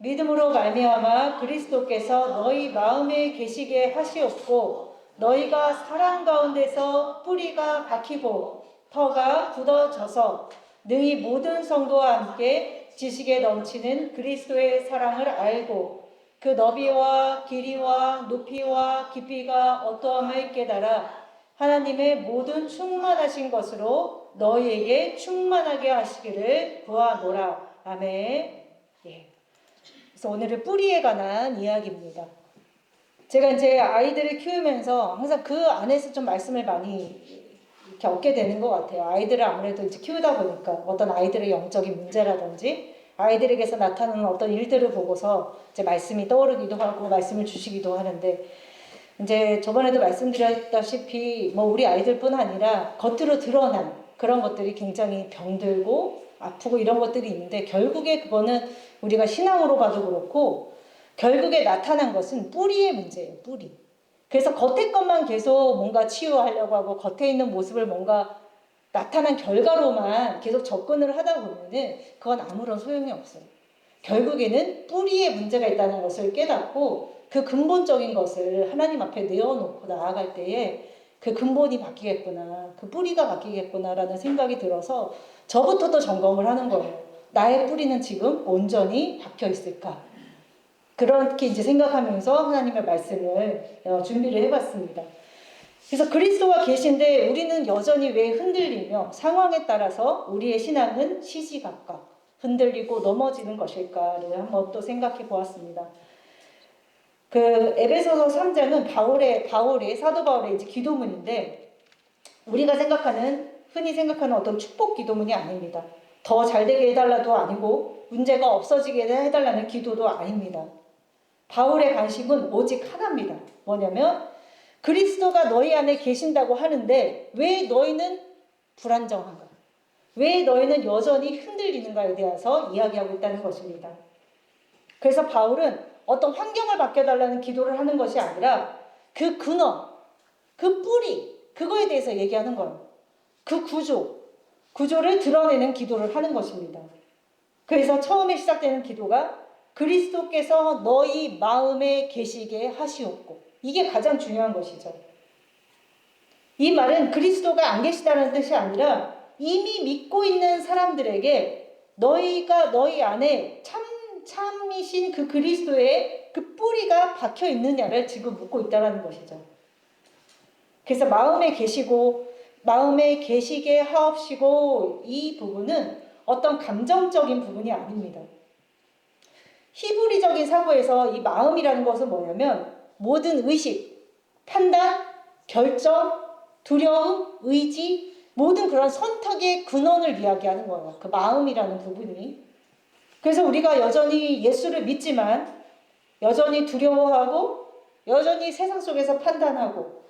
믿음으로 말미암아 그리스도께서 너희 마음에 계시게 하시옵고 너희가 사랑 가운데서 뿌리가 박히고 터가 굳어져서 너희 모든 성도와 함께 지식에 넘치는 그리스도의 사랑을 알고 그 너비와 길이와 높이와 깊이가 어떠함을 깨달아 하나님의 모든 충만하신 것으로 너희에게 충만하게 하시기를 구하노라. 아멘. 예. 그래서 오늘은 뿌리에 관한 이야기입니다. 제가 이제 아이들을 키우면서 항상 그 안에서 좀 말씀을 많이 이렇게 얻게 되는 것 같아요. 아이들을 아무래도 이제 키우다 보니까 어떤 아이들의 영적인 문제라든지 아이들에게서 나타나는 어떤 일들을 보고서 이제 말씀이 떠오르기도 하고 말씀을 주시기도 하는데 이제 저번에도 말씀드렸다시피 뭐 우리 아이들뿐 아니라 겉으로 드러난 그런 것들이 굉장히 병들고 아프고 이런 것들이 있는데 결국에 그거는 우리가 신앙으로 봐도 그렇고 결국에 나타난 것은 뿌리의 문제예요. 뿌리. 그래서 겉에 것만 계속 뭔가 치유하려고 하고 겉에 있는 모습을 뭔가 나타난 결과로만 계속 접근을 하다 보면은 그건 아무런 소용이 없어요. 결국에는 뿌리에 문제가 있다는 것을 깨닫고 그 근본적인 것을 하나님 앞에 내어놓고 나아갈 때에 그 근본이 바뀌겠구나, 그 뿌리가 바뀌겠구나라는 생각이 들어서 저부터도 점검을 하는 거예요. 나의 뿌리는 지금 온전히 박혀 있을까? 그렇게 이제 생각하면서 하나님의 말씀을 준비를 해봤습니다. 그래서 그리스도가 계신데 우리는 여전히 왜 흔들리며 상황에 따라서 우리의 신앙은 시시각각 흔들리고 넘어지는 것일까를 한번 또 생각해 보았습니다. 그 에베소서 3장은 사도 바울의 이제 기도문인데 우리가 흔히 생각하는 어떤 축복 기도문이 아닙니다. 더 잘되게 해달라도 아니고 문제가 없어지게 해달라는 기도도 아닙니다. 바울의 관심은 오직 하나입니다. 뭐냐면 그리스도가 너희 안에 계신다고 하는데 왜 너희는 불안정한가? 왜 너희는 여전히 흔들리는가에 대해서 이야기하고 있다는 것입니다. 그래서 바울은 어떤 환경을 바뀌어달라는 기도를 하는 것이 아니라 그 근원, 그 뿌리, 그거에 대해서 얘기하는 거예요. 그 구조를 드러내는 기도를 하는 것입니다. 그래서 처음에 시작되는 기도가 그리스도께서 너희 마음에 계시게 하시옵고, 이게 가장 중요한 것이죠. 이 말은 그리스도가 안 계시다는 뜻이 아니라 이미 믿고 있는 사람들에게 너희가 너희 안에 참이신 그 그리스도의 그 뿌리가 박혀 있느냐를 지금 묻고 있다는 것이죠. 그래서 마음에 계시게 하옵시고, 이 부분은 어떤 감정적인 부분이 아닙니다. 히브리적인 사고에서 이 마음이라는 것은 뭐냐면 모든 의식, 판단, 결정, 두려움, 의지, 모든 그런 선택의 근원을 이야기하는 거예요. 그 마음이라는 부분이. 그래서 우리가 여전히 예수를 믿지만 여전히 두려워하고 여전히 세상 속에서 판단하고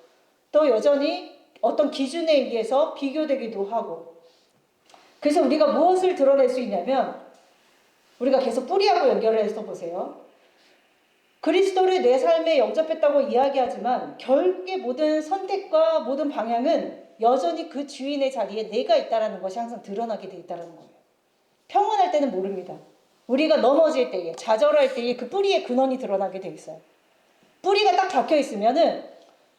또 여전히 어떤 기준에 의해서 비교되기도 하고, 그래서 우리가 무엇을 드러낼 수 있냐면 우리가 계속 뿌리하고 연결해서 보세요. 그리스도를 내 삶에 영접했다고 이야기하지만 결국에 모든 선택과 모든 방향은 여전히 그 주인의 자리에 내가 있다는 것이 항상 드러나게 돼 있다는 거예요. 평온할 때는 모릅니다. 우리가 넘어질 때에, 좌절할 때에 그 뿌리의 근원이 드러나게 돼 있어요. 뿌리가 딱 박혀 있으면은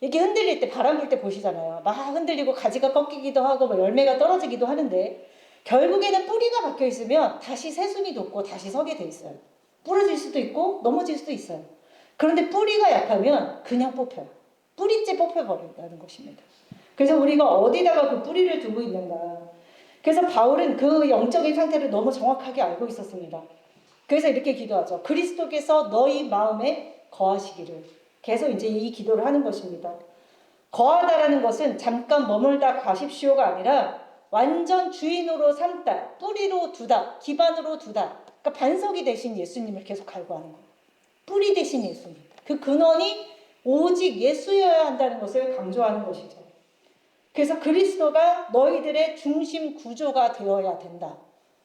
이렇게 흔들릴 때, 바람 불 때 보시잖아요. 막 흔들리고 가지가 꺾이기도 하고 뭐 열매가 떨어지기도 하는데 결국에는 뿌리가 박혀 있으면 다시 새순이 돋고 다시 서게 돼 있어요. 부러질 수도 있고 넘어질 수도 있어요. 그런데 뿌리가 약하면 그냥 뽑혀요. 뿌리째 뽑혀버린다는 것입니다. 그래서 우리가 어디다가 그 뿌리를 두고 있는가. 그래서 바울은 그 영적인 상태를 너무 정확하게 알고 있었습니다. 그래서 이렇게 기도하죠. 그리스도께서 너희 마음에 거하시기를. 계속 이제 이 기도를 하는 것입니다. 거하다라는 것은 잠깐 머물다 가십시오가 아니라 완전 주인으로 삼다, 뿌리로 두다, 기반으로 두다. 그러니까 반석이 되신 예수님을 계속 갈구하는 거예요. 뿌리 되신 예수님. 그 근원이 오직 예수여야 한다는 것을 강조하는 것이죠. 그래서 그리스도가 너희들의 중심 구조가 되어야 된다.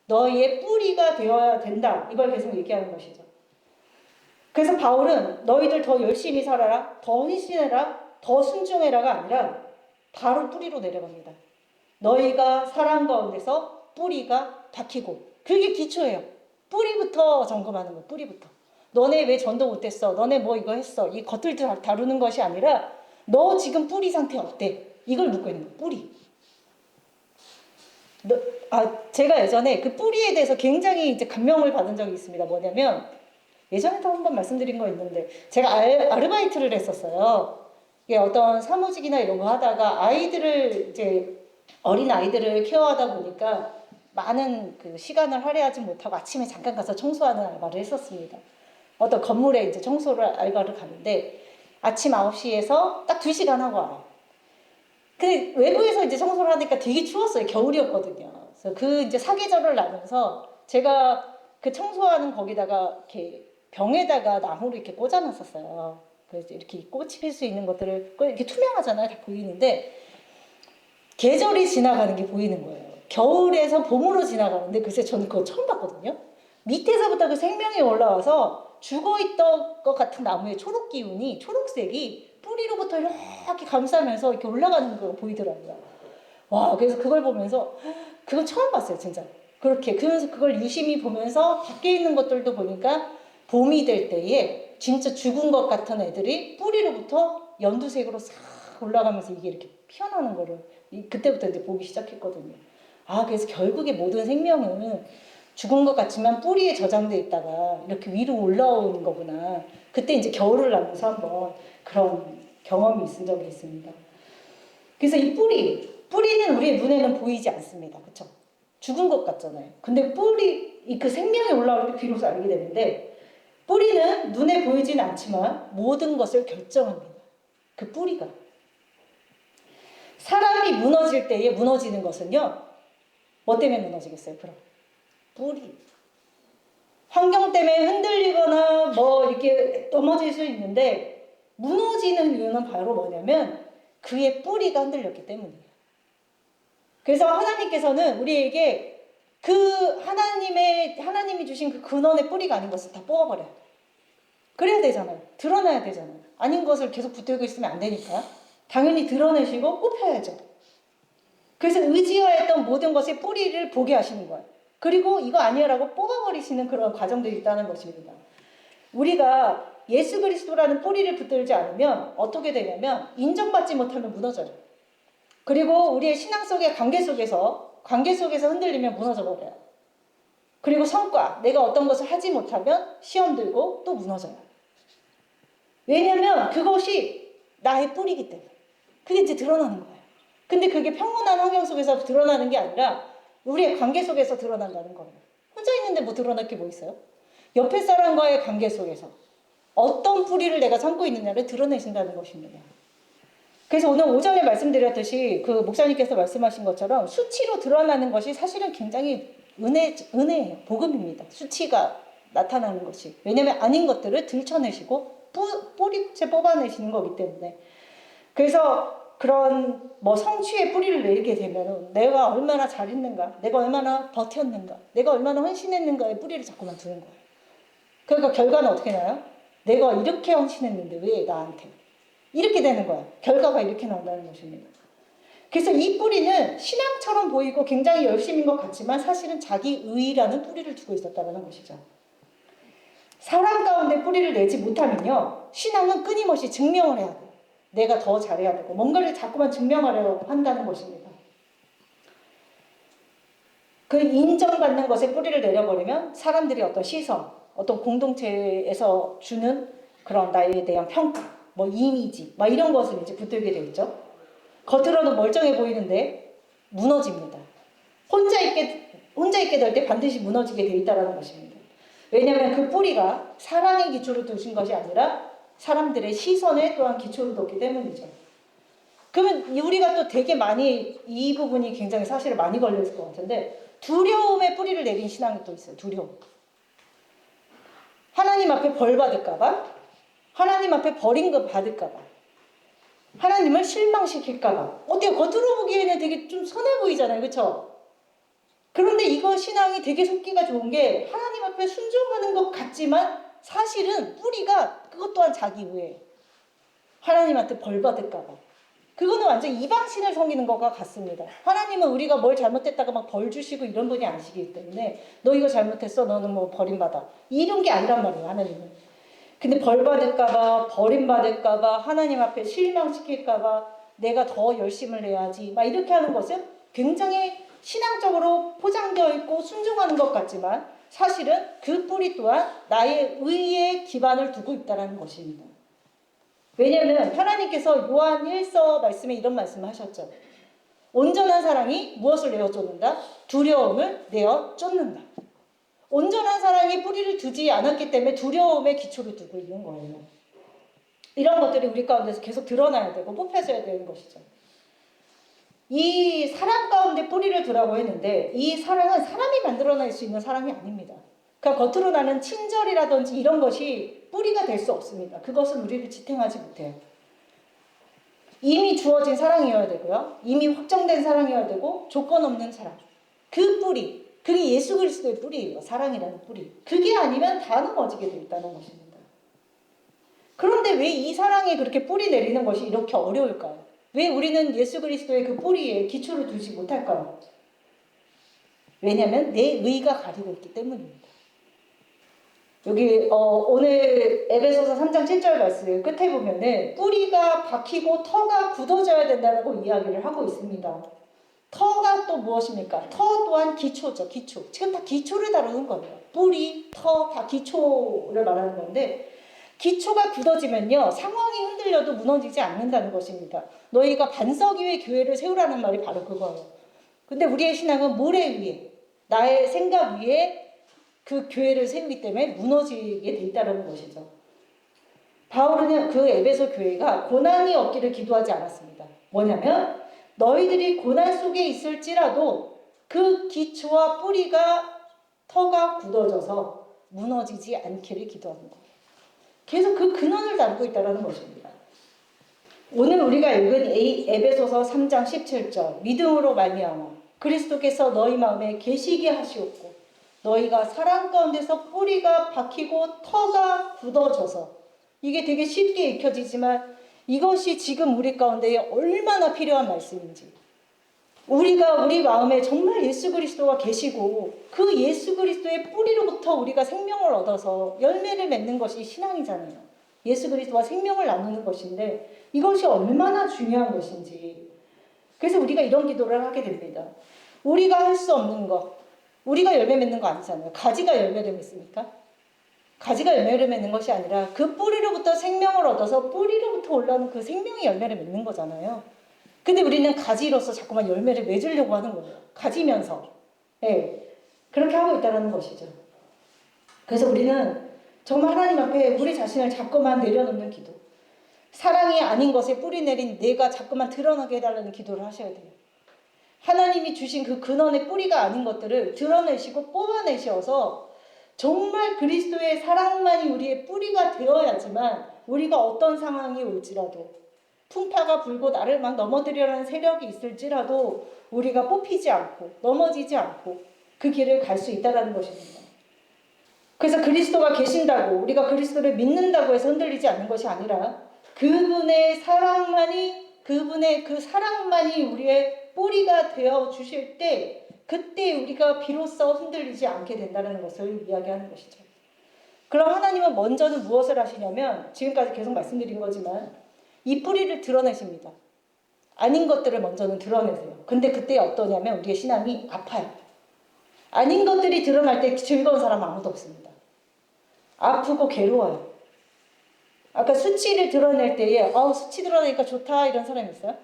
너희의 뿌리가 되어야 된다. 이걸 계속 얘기하는 것이죠. 그래서 바울은 너희들 더 열심히 살아라, 더 헌신해라, 더 순종해라가 아니라 바로 뿌리로 내려갑니다. 너희가 사랑 가운데서 뿌리가 박히고, 그게 기초예요. 뿌리부터 점검하는 거예요. 뿌리부터. 너네 왜 전도 못했어? 너네 뭐 이거 했어? 이 겉을 다루는 것이 아니라 너 지금 뿌리 상태 어때? 이걸 묻고 있는 거예요. 뿌리. 제가 예전에 그 뿌리에 대해서 굉장히 이제 감명을 받은 적이 있습니다. 뭐냐면 예전에도 한번 말씀드린 거 있는데 제가 아르바이트를 했었어요. 이게 어떤 사무직이나 이런 거 하다가 아이들을 이제 어린 아이들을 케어하다 보니까 많은 그 시간을 할애하지 못하고 아침에 잠깐 가서 청소하는 알바를 했었습니다. 어떤 건물에 이제 청소를 알바를 가는데 아침 9시에서 딱 2시간 하고 와요. 근데 외부에서 이제 청소를 하니까 되게 추웠어요. 겨울이었거든요. 그래서 그 이제 사계절을 나면서 제가 그 청소하는 거기다가 이렇게 병에다가 나무를 이렇게 꽂아놨었어요. 그래서 이렇게 꽃이 필 수 있는 것들을 이렇게 투명하잖아요. 다 보이는데 계절이 지나가는 게 보이는 거예요. 겨울에서 봄으로 지나가는데 글쎄 저는 그거 처음 봤거든요. 밑에서부터 그 생명이 올라와서 죽어있던 것 같은 나무의 초록 기운이 초록색이 뿌리로부터 이렇게 감싸면서 이렇게 올라가는 거 보이더라고요. 와, 그래서 그걸 보면서 그건 처음 봤어요, 진짜. 그렇게 그러면서 그걸 유심히 보면서 밖에 있는 것들도 보니까 봄이 될 때에 진짜 죽은 것 같은 애들이 뿌리로부터 연두색으로 싹 올라가면서 이게 이렇게 피어나는 거를 그때부터 이제 보기 시작했거든요. 그래서 결국에 모든 생명은 죽은 것 같지만 뿌리에 저장돼 있다가 이렇게 위로 올라오는 거구나. 그때 이제 겨울을 나면서 한번 그런 경험이 있은 적이 있습니다. 그래서 이 뿌리는 우리의 눈에는 보이지 않습니다. 그쵸? 죽은 것 같잖아요. 근데 그 생명이 올라올 때 비로소 알게 되는데 뿌리는 눈에 보이진 않지만 모든 것을 결정합니다. 그 뿌리가. 사람이 무너질 때에 무너지는 것은요. 뭐 때문에 무너지겠어요? 그럼 뿌리. 환경 때문에 흔들리거나 뭐 이렇게 넘어질 수 있는데 무너지는 이유는 바로 뭐냐면 그의 뿌리가 흔들렸기 때문이에요. 그래서 하나님께서는 우리에게 그 하나님이 주신 그 근원의 뿌리가 아닌 것을 다 뽑아버려요. 그래야 되잖아요. 드러나야 되잖아요. 아닌 것을 계속 붙들고 있으면 안 되니까. 당연히 드러내시고 뽑혀야죠. 그래서 의지하였던 모든 것의 뿌리를 보게 하시는 거예요. 그리고 이거 아니야라고 뽑아버리시는 그런 과정들이 있다는 것입니다. 우리가 예수 그리스도라는 뿌리를 붙들지 않으면 어떻게 되냐면 인정받지 못하면 무너져요. 그리고 우리의 신앙 속의 관계 속에서 흔들리면 무너져 버려요. 그리고 성과, 내가 어떤 것을 하지 못하면 시험 들고 또 무너져요. 왜냐하면 그것이 나의 뿌리이기 때문에. 그게 이제 드러나는 거예요. 근데 그게 평온한 환경 속에서 드러나는 게 아니라 우리의 관계 속에서 드러난다는 거예요. 혼자 있는데 뭐 드러날 게 뭐 있어요? 옆에 사람과의 관계 속에서 어떤 뿌리를 내가 삼고 있느냐를 드러내신다는 것입니다. 그래서 오늘 오전에 말씀드렸듯이 그 목사님께서 말씀하신 것처럼 수치로 드러나는 것이 사실은 굉장히 은혜예요. 복음입니다. 수치가 나타나는 것이. 왜냐하면 아닌 것들을 들춰내시고 뿌리째 뽑아내시는 거기 때문에. 그래서 그런 뭐 성취의 뿌리를 내게 되면 내가 얼마나 잘했는가, 내가 얼마나 버텼는가, 내가 얼마나 헌신했는가의 뿌리를 자꾸만 두는 거예요. 그러니까 결과는 어떻게 나요? 내가 이렇게 헌신했는데 왜 나한테? 이렇게 되는 거야. 결과가 이렇게 나온다는 것입니다. 그래서 이 뿌리는 신앙처럼 보이고 굉장히 열심인 것 같지만 사실은 자기 의라는 뿌리를 두고 있었다는 것이죠. 사람 가운데 뿌리를 내지 못하면요. 신앙은 끊임없이 증명을 해야 돼요. 내가 더 잘해야 되고 뭔가를 자꾸만 증명하려고 한다는 것입니다. 그 인정받는 것에 뿌리를 내려버리면 사람들이 어떤 시선, 어떤 공동체에서 주는 그런 나에 대한 평가, 뭐 이미지, 막 이런 것을 이제 붙들게 돼 있죠. 겉으로는 멀쩡해 보이는데 무너집니다. 혼자 있게 될 때 반드시 무너지게 돼 있다는 것입니다. 왜냐하면 그 뿌리가 사랑의 기초로 두신 것이 아니라 사람들의 시선에 또한 기초를 뒀기 때문이죠. 그러면 우리가 또 되게 많이 이 부분이 굉장히 사실 많이 걸려있을 것 같은데 두려움의 뿌리를 내린 신앙이 또 있어요. 두려움. 하나님 앞에 벌 받을까봐, 하나님 앞에 버림을 받을까봐, 하나님을 실망시킬까봐. 어때요? 겉으로 보기에는 되게 좀 선해 보이잖아요. 그렇죠? 그런데 이거 신앙이 되게 속기가 좋은 게 하나님 앞에 순종하는 것 같지만 사실은 뿌리가 그것 또한 자기 의예요. 하나님한테 벌 받을까봐. 그거는 완전 이방신을 섬기는 것과 같습니다. 하나님은 우리가 뭘 잘못했다가 막 벌 주시고 이런 분이 아니시기 때문에 너 이거 잘못했어, 너는 뭐 버림받아, 이런 게 아니란 말이에요, 하나님은. 근데 벌 받을까봐, 버림받을까봐, 하나님 앞에 실망시킬까봐 내가 더 열심을 내야지 막 이렇게 하는 것은 굉장히 신앙적으로 포장되어 있고 순종하는 것 같지만 사실은 그 뿌리 또한 나의 의에 기반을 두고 있다는 것입니다. 왜냐하면 하나님께서 요한 1서 말씀에 이런 말씀을 하셨죠. 온전한 사랑이 무엇을 내어 쫓는다? 두려움을 내어 쫓는다. 온전한 사랑이 뿌리를 두지 않았기 때문에 두려움의 기초를 두고 있는 거예요. 이런 것들이 우리 가운데서 계속 드러나야 되고 뽑혀져야 되는 것이죠. 이 사랑 가운데 뿌리를 두라고 했는데 이 사랑은 사람이 만들어낼 수 있는 사랑이 아닙니다. 그러니까 겉으로 나는 친절이라든지 이런 것이 뿌리가 될 수 없습니다. 그것은 우리를 지탱하지 못해요. 이미 주어진 사랑이어야 되고요. 이미 확정된 사랑이어야 되고 조건 없는 사랑. 그 뿌리, 그게 예수 그리스도의 뿌리예요. 사랑이라는 뿌리. 그게 아니면 다 넘어지게 돼 있다는 것입니다. 그런데 왜 이 사랑이 그렇게 뿌리 내리는 것이 이렇게 어려울까요? 왜 우리는 예수 그리스도의 그 뿌리에 기초를 두지 못할까요? 왜냐하면 내 의가 가리고 있기 때문입니다. 여기 오늘 에베소서 3장 7절 말씀 끝에 보면은 뿌리가 박히고 터가 굳어져야 된다고 이야기를 하고 있습니다. 터가 또 무엇입니까? 터 또한 기초죠. 기초. 지금 다 기초를 다루는 거예요. 뿌리, 터, 다 기초를 말하는 건데 기초가 굳어지면요 상황이 흔들려도 무너지지 않는다는 것입니다. 너희가 반석 위에 교회를 세우라는 말이 바로 그거예요. 근데 우리의 신앙은 모래 위에, 나의 생각 위에 그 교회를 세우기 때문에 무너지게 돼 있다는 것이죠. 바울은 그 에베소 교회가 고난이 없기를 기도하지 않았습니다. 뭐냐면 너희들이 고난 속에 있을지라도 그 기초와 뿌리가 터가 굳어져서 무너지지 않기를 기도하는 거예요. 계속 그 근원을 다루고 있다는 것입니다. 오늘 우리가 읽은 에베소서 3장 17절 믿음으로 말미암아 그리스도께서 너희 마음에 계시게 하시옵고 너희가 사랑 가운데서 뿌리가 박히고 터가 굳어져서 이게 되게 쉽게 익혀지지만 이것이 지금 우리 가운데 얼마나 필요한 말씀인지 우리가 우리 마음에 정말 예수 그리스도가 계시고 그 예수 그리스도의 뿌리로부터 우리가 생명을 얻어서 열매를 맺는 것이 신앙이잖아요. 예수 그리스도와 생명을 나누는 것인데 이것이 얼마나 중요한 것인지 그래서 우리가 이런 기도를 하게 됩니다. 우리가 할 수 없는 것 우리가 열매 맺는 거 아니잖아요. 가지가 열매를 맺습니까? 가지가 열매를 맺는 것이 아니라 그 뿌리로부터 생명을 얻어서 뿌리로부터 올라오는 그 생명이 열매를 맺는 거잖아요. 근데 우리는 가지로서 자꾸만 열매를 맺으려고 하는 거예요. 가지면서. 네, 그렇게 하고 있다는 것이죠. 그래서 우리는 정말 하나님 앞에 우리 자신을 자꾸만 내려놓는 기도. 사랑이 아닌 것에 뿌리 내린 내가 자꾸만 드러나게 해달라는 기도를 하셔야 돼요. 하나님이 주신 그 근원의 뿌리가 아닌 것들을 드러내시고 뽑아내셔서 정말 그리스도의 사랑만이 우리의 뿌리가 되어야지만 우리가 어떤 상황이 올지라도 풍파가 불고 나를 막 넘어뜨리려는 세력이 있을지라도 우리가 뽑히지 않고 넘어지지 않고 그 길을 갈 수 있다는 것입니다. 그래서 그리스도가 계신다고 우리가 그리스도를 믿는다고 해서 흔들리지 않는 것이 아니라 그분의 사랑만이 그분의 그 사랑만이 우리의 뿌리가 되어 주실 때 그때 우리가 비로소 흔들리지 않게 된다는 것을 이야기하는 것이죠. 그럼 하나님은 먼저는 무엇을 하시냐면 지금까지 계속 말씀드린 거지만 이 뿌리를 드러내십니다. 아닌 것들을 먼저는 드러내세요. 근데 그때 어떠냐면 우리의 신앙이 아파요. 아닌 것들이 드러날 때 즐거운 사람 아무도 없습니다. 아프고 괴로워요. 아까 수치를 드러낼 때에 수치 드러내니까 좋다 이런 사람이 있어요?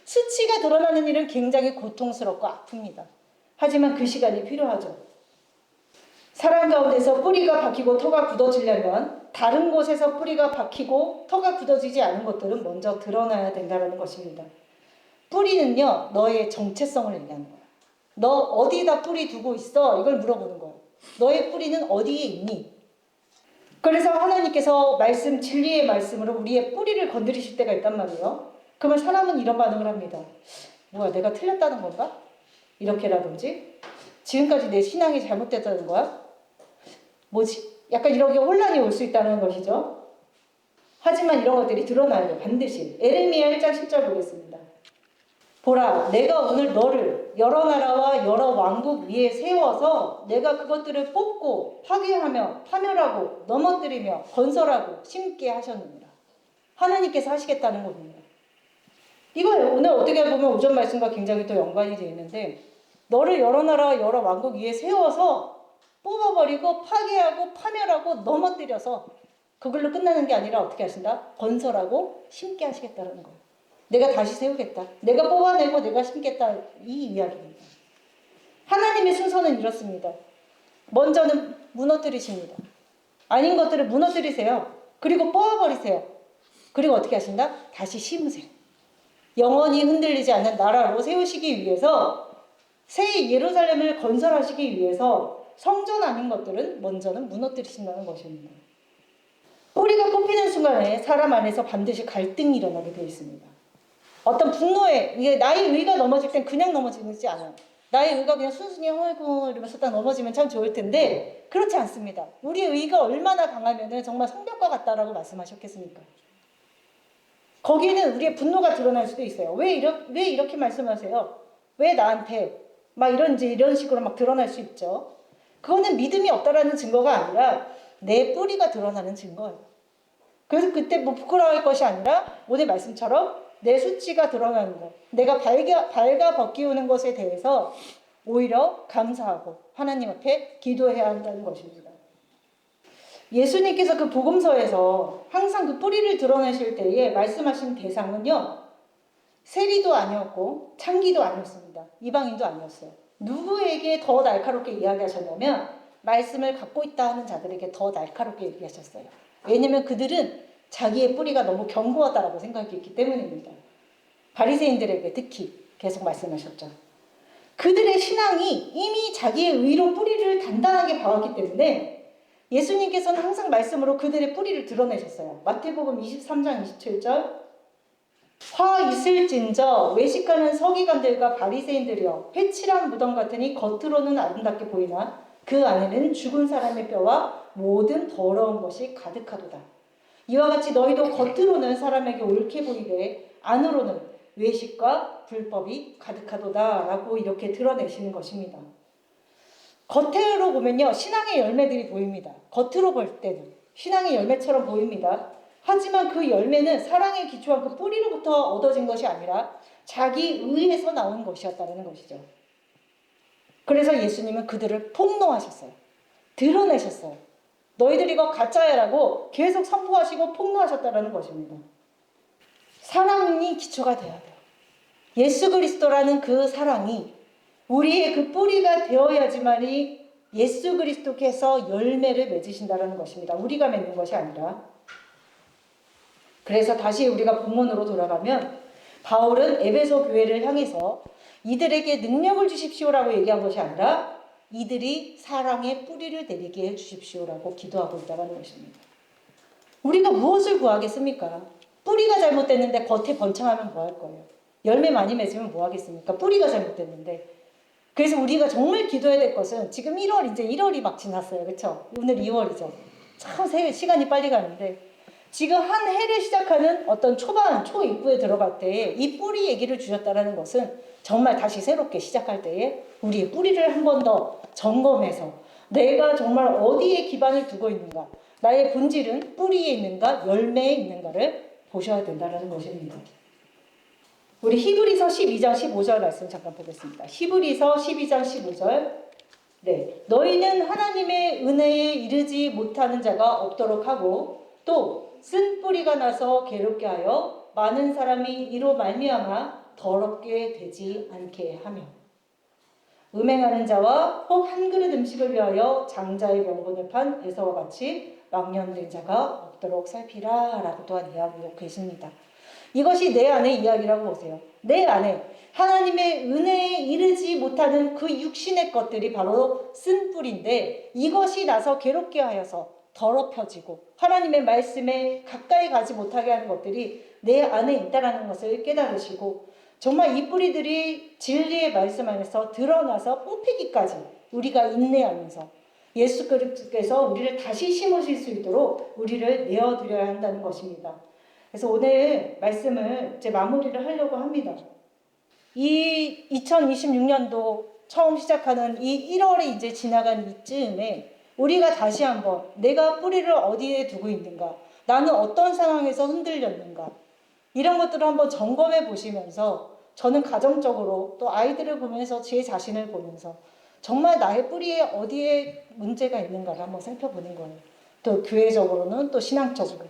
수치가 드러나는 일은 굉장히 고통스럽고 아픕니다. 하지만 그 시간이 필요하죠. 사랑 가운데서 뿌리가 박히고 터가 굳어지려면 다른 곳에서 뿌리가 박히고 터가 굳어지지 않은 것들은 먼저 드러나야 된다는 것입니다. 뿌리는요, 너의 정체성을 얘기하는 거야. 너 어디다 뿌리 두고 있어? 이걸 물어보는 거예요. 너의 뿌리는 어디에 있니? 그래서 하나님께서 진리의 말씀으로 우리의 뿌리를 건드리실 때가 있단 말이에요. 그러면 사람은 이런 반응을 합니다. 뭐야, 내가 틀렸다는 건가? 이렇게라든지 지금까지 내 신앙이 잘못됐다는 거야? 뭐지? 약간 이렇게 혼란이 올 수 있다는 것이죠. 하지만 이런 것들이 드러나요. 반드시. 에레미야 1장 10절 보겠습니다. 보라, 내가 오늘 너를 여러 나라와 여러 왕국 위에 세워서 내가 그것들을 뽑고 파괴하며 파멸하고 넘어뜨리며 건설하고 심게 하셨느니라. 하나님께서 하시겠다는 겁니다. 이거 오늘 어떻게 보면 오전 말씀과 굉장히 또 연관이 되어 있는데, 너를 여러 나라와 여러 왕국 위에 세워서 뽑아버리고 파괴하고 파멸하고 넘어뜨려서 그걸로 끝나는 게 아니라 어떻게 하신다? 건설하고 심게 하시겠다는 거예요. 내가 다시 세우겠다. 내가 뽑아내고 내가 심겠다. 이 이야기입니다. 하나님의 순서는 이렇습니다. 먼저는 무너뜨리십니다. 아닌 것들을 무너뜨리세요. 그리고 뽑아버리세요. 그리고 어떻게 하신다? 다시 심으세요. 영원히 흔들리지 않는 나라로 세우시기 위해서, 새 예루살렘을 건설하시기 위해서 성전 아닌 것들은 먼저는 무너뜨리신다는 것입니다. 뿌리가 뽑히는 순간에 사람 안에서 반드시 갈등이 일어나게 되어 있습니다. 어떤 분노에, 이게 나의 의가 넘어질 땐 그냥 넘어지지 않아요. 나의 의가 그냥 순순히 아이고 이러면서 딱 넘어지면 참 좋을 텐데 그렇지 않습니다. 우리의 의가 얼마나 강하면 정말 성벽과 같다라고 말씀하셨겠습니까? 거기에는 우리의 분노가 드러날 수도 있어요. 왜 이렇게 말씀하세요? 왜 나한테 막 이런 식으로 막 드러날 수 있죠. 그거는 믿음이 없다라는 증거가 아니라 내 뿌리가 드러나는 증거예요. 그래서 그때 뭐 부끄러워할 것이 아니라 오늘 말씀처럼 내 수치가 드러나는 것, 내가 발가 벗기우는 것에 대해서 오히려 감사하고 하나님 앞에 기도해야 한다는 것입니다. 예수님께서 그 복음서에서 항상 그 뿌리를 드러내실 때에 말씀하신 대상은요, 세리도 아니었고 창기도 아니었습니다. 이방인도 아니었어요. 누구에게 더 날카롭게 이야기하셨냐면 말씀을 갖고 있다 하는 자들에게 더 날카롭게 얘기하셨어요. 왜냐하면 그들은 자기의 뿌리가 너무 견고하다라고 생각했기 때문입니다. 바리새인들에게 특히 계속 말씀하셨죠. 그들의 신앙이 이미 자기의 의로 뿌리를 단단하게 박았기 때문에 예수님께서는 항상 말씀으로 그들의 뿌리를 드러내셨어요. 마태복음 23장 27절, 화 있을진저 외식하는 서기관들과 바리새인들이여, 회칠한 무덤 같으니 겉으로는 아름답게 보이나 그 안에는 죽은 사람의 뼈와 모든 더러운 것이 가득하도다. 이와 같이 너희도 겉으로는 사람에게 옳게 보이되 안으로는 외식과 불법이 가득하도다 라고 이렇게 드러내시는 것입니다. 겉으로 보면요, 신앙의 열매들이 보입니다. 겉으로 볼 때는 신앙의 열매처럼 보입니다. 하지만 그 열매는 사랑에 기초한 그 뿌리로부터 얻어진 것이 아니라 자기 의에서 나온 것이었다는 것이죠. 그래서 예수님은 그들을 폭로하셨어요. 드러내셨어요. 너희들 이거 가짜야라고 계속 선포하시고 폭로하셨다는 것입니다. 사랑이 기초가 되어야 돼요. 예수 그리스도라는 그 사랑이 우리의 그 뿌리가 되어야지만이 예수 그리스도께서 열매를 맺으신다는 것입니다. 우리가 맺는 것이 아니라. 그래서 다시 우리가 본문으로 돌아가면 바울은 에베소 교회를 향해서 이들에게 능력을 주십시오라고 얘기한 것이 아니라 이들이 사랑의 뿌리를 내리게 해주십시오라고 기도하고 있다는 것입니다. 우리가 무엇을 구하겠습니까? 뿌리가 잘못됐는데 겉에 번창하면 뭐 할 거예요? 열매 많이 맺으면 뭐 하겠습니까? 뿌리가 잘못됐는데. 그래서 우리가 정말 기도해야 될 것은 지금 1월이 막 지났어요. 그렇죠? 오늘 2월이죠. 참 시간이 빨리 가는데 지금 한 해를 시작하는 어떤 초입구에 들어갈 때에 이 뿌리 얘기를 주셨다는 것은 정말 다시 새롭게 시작할 때에 우리의 뿌리를 한 번 더 점검해서 내가 정말 어디에 기반을 두고 있는가, 나의 본질은 뿌리에 있는가 열매에 있는가를 보셔야 된다는 것입니다. 우리 히브리서 12장 15절 말씀 잠깐 보겠습니다. 히브리서 12장 15절. 네, 너희는 하나님의 은혜에 이르지 못하는 자가 없도록 하고 또 쓴 뿌리가 나서 괴롭게 하여 많은 사람이 이로 말미암아 더럽게 되지 않게 하며 음행하는 자와 혹 한 그릇 음식을 위하여 장자의 명분을 판 에서와 같이 망령된 자가 없도록 살피라 라고 또한 이야기하고 계십니다. 이것이 내 안의 이야기라고 보세요. 내 안에 하나님의 은혜에 이르지 못하는 그 육신의 것들이 바로 쓴 뿌리인데 이것이 나서 괴롭게 하여서 더럽혀지고 하나님의 말씀에 가까이 가지 못하게 하는 것들이 내 안에 있다는 것을 깨달으시고 정말 이 뿌리들이 진리의 말씀 안에서 드러나서 뽑히기까지 우리가 인내하면서 예수 그리스도께서 우리를 다시 심으실 수 있도록 우리를 내어드려야 한다는 것입니다. 그래서 오늘 말씀을 이제 마무리를 하려고 합니다. 이 2026년도 처음 시작하는 이 1월이 이제 지나간 이쯤에 우리가 다시 한번 내가 뿌리를 어디에 두고 있는가, 나는 어떤 상황에서 흔들렸는가, 이런 것들을 한번 점검해 보시면서 저는 가정적으로 또 아이들을 보면서 제 자신을 보면서 정말 나의 뿌리에 어디에 문제가 있는가를 한번 살펴보는 거예요. 또 교회적으로는 또 신앙적으로.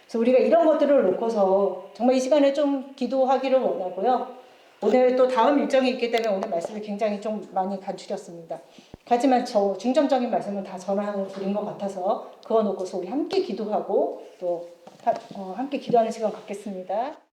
그래서 우리가 이런 것들을 놓고서 정말 이 시간에 좀 기도하기를 원하고요. 오늘 또 다음 일정이 있기 때문에 오늘 말씀을 굉장히 좀 많이 간추렸습니다. 하지만 저 중점적인 말씀은 다 전하고 드린 것 같아서 그거 놓고서 우리 함께 기도하고 또 함께 기도하는 시간 갖겠습니다.